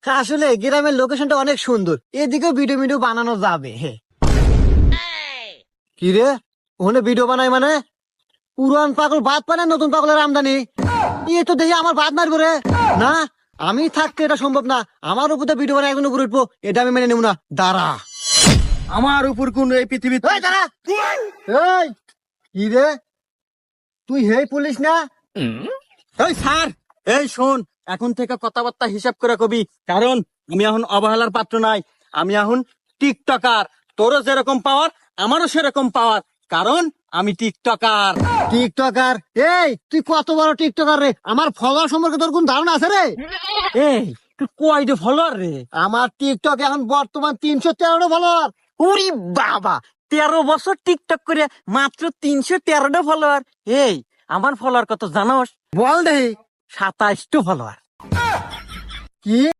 আসলে গ্রামের লোকেশনটা অনেক সুন্দর, এদিকেও ভিডিও ভিডিও বানানো যাবে। হে কি রে, ওখানে ভিডিও বানাই মানে পুরান পাগল বাদ পানে নতুন পাগলের আমদানি। এ তো দেখি আমার বাদ মারবো রে। না, আমি থাকতে এটা সম্ভব না। আমার উপর তো ভিডিও বানাই একজন উপরে উঠবো, এটা আমি মেনে নেব না। দাঁড়া, আমার উপর কোন এই পৃথিবীতে এই দাঁড়া। এই কি রে, তুই হেই পুলিশ না? এই স্যার, এই শোন, এখন থেকে কথাবার্তা হিসাব করে কবি, কারণ আমি এখন অবহেলার পাত্র নাই। আমি এখন টিকটকার। তোরও যেরকম পাওয়ার আমারও সেরকম পাওয়ার, কারণ আমি টিকটকার। টিকটকার? এই তুই কত বড় টিকটকার রে? আমার ফলোয়ার সম্পর্কে তোর কোন ধারণা আছে রে? এই তুই কয়টা ফলোয়ার রে? আমার টিকটক এখন বর্তমান 313টা ফলোয়ার। ওরে বাবা, 13 বছর টিকটক করে মাত্র 313টা ফলোয়ার। এই আমার ফলোয়ার কত জানোস? বল দেহি। 27টা ফলোয়ার। কি?